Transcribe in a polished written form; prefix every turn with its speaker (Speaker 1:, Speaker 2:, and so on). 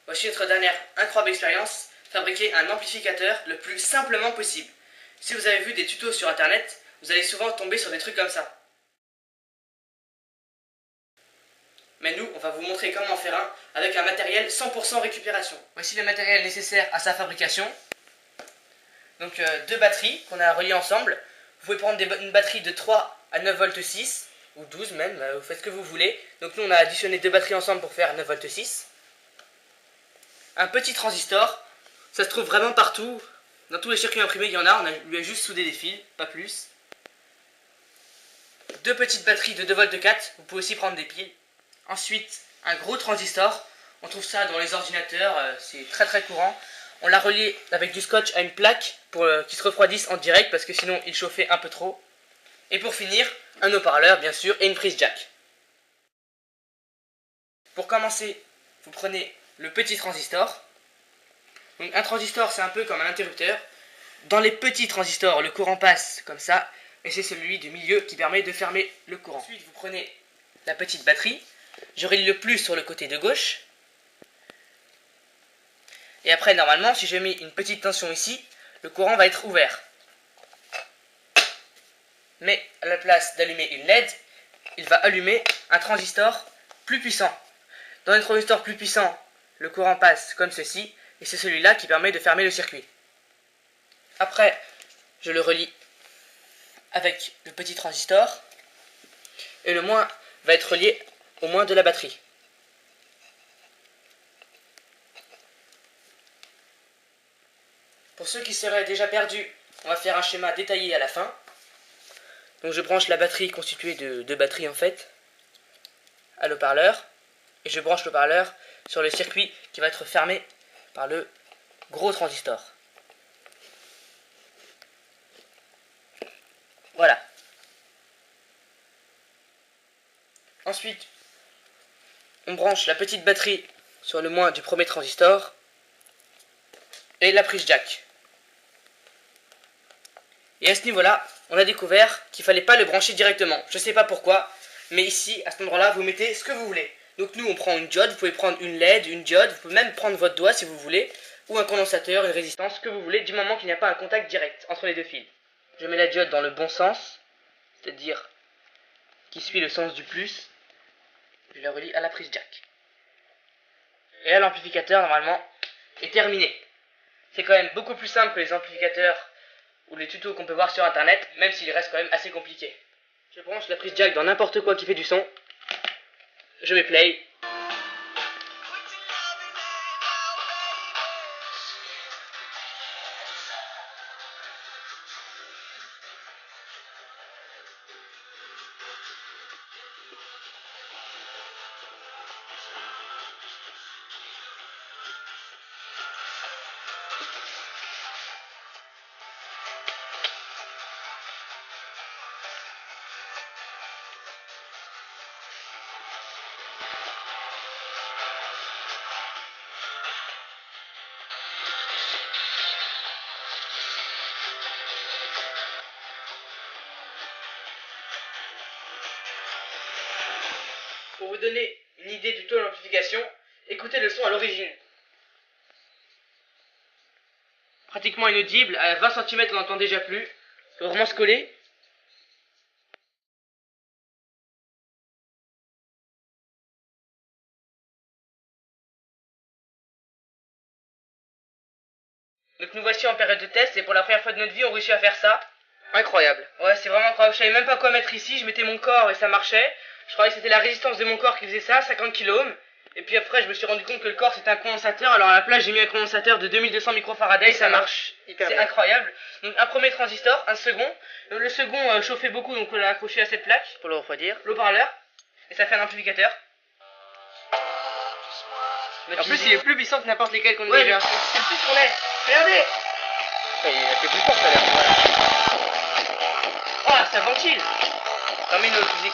Speaker 1: Voici notre dernière incroyable expérience, fabriquer un amplificateur le plus simplement possible. Si vous avez vu des tutos sur internet, vous allez souvent tomber sur des trucs comme ça. Mais nous, on va vous montrer comment en faire un avec un matériel 100% récupération. Voici le matériel nécessaire à sa fabrication. Donc deux batteries qu'on a reliées ensemble. Vous pouvez prendre une batterie de 3 à 9 volts 6, ou 12 même, vous faites ce que vous voulez. Donc nous on a additionné deux batteries ensemble pour faire 9 volts 6. Un petit transistor, ça se trouve vraiment partout. Dans tous les circuits imprimés il y en a, on lui a juste soudé des fils, pas plus. Deux petites batteries de 2 volts 4, vous pouvez aussi prendre des piles. Ensuite, un gros transistor, on trouve ça dans les ordinateurs, c'est très courant. On l'a relié avec du scotch à une plaque pour qu'il se refroidisse en direct parce que sinon il chauffait un peu trop. Et pour finir, un haut-parleur bien sûr et une prise jack. Pour commencer, vous prenez le petit transistor. Donc un transistor c'est un peu comme un interrupteur. Dans les petits transistors, le courant passe comme ça. Et c'est celui du milieu qui permet de fermer le courant. Ensuite vous prenez la petite batterie. Je relie le plus sur le côté de gauche. Et après, normalement, si j'ai mis une petite tension ici, le courant va être ouvert. Mais à la place d'allumer une LED, il va allumer un transistor plus puissant. Dans un transistor plus puissant, le courant passe comme ceci, et c'est celui-là qui permet de fermer le circuit. Après, je le relie avec le petit transistor, et le moins va être relié au moins de la batterie. Pour ceux qui seraient déjà perdus, on va faire un schéma détaillé à la fin. Donc je branche la batterie constituée de deux batteries en fait à l'haut-parleur. Et je branche l'haut-parleur sur le circuit qui va être fermé par le gros transistor. Voilà. Ensuite, on branche la petite batterie sur le moins du premier transistor et la prise jack. Et à ce niveau-là, on a découvert qu'il fallait pas le brancher directement. Je sais pas pourquoi, mais ici, à cet endroit-là, vous mettez ce que vous voulez. Donc nous, on prend une diode, vous pouvez prendre une LED, une diode, vous pouvez même prendre votre doigt si vous voulez, ou un condensateur, une résistance, ce que vous voulez, du moment qu'il n'y a pas un contact direct entre les deux fils. Je mets la diode dans le bon sens, c'est-à-dire qui suit le sens du plus. Je la relie à la prise jack. Et là, l'amplificateur, normalement, est terminé. C'est quand même beaucoup plus simple que les amplificateurs ou les tutos qu'on peut voir sur internet, même s'il reste quand même assez compliqué. Je branche la prise jack dans n'importe quoi qui fait du son. Je mets play. Pour vous donner une idée du taux d'amplification, écoutez le son à l'origine. Pratiquement inaudible, à 20 cm on n'entend déjà plus. Il faut vraiment se coller. Donc nous voici en période de test et pour la première fois de notre vie on réussit à faire ça. Incroyable. Ouais, c'est vraiment incroyable. Je savais même pas quoi mettre ici, je mettais mon corps et ça marchait. Je croyais que c'était la résistance de mon corps qui faisait ça, 50 kΩ. Et puis après je me suis rendu compte que le corps c'était un condensateur. Alors à la place j'ai mis un condensateur de 2200 microfarads et ça marche. C'est incroyable. Donc un premier transistor, un second. Le second chauffait beaucoup donc on l'a accroché à cette plaque pour le refroidir. L'haut-parleur. Et ça fait un amplificateur. En plus il est plus puissant que n'importe lesquels qu'on a déjà. C'est le plus qu'on ait. Regardez. Il a fait plus fort ça a l'air. Ah, ça ventile. J'en mets une autre musique.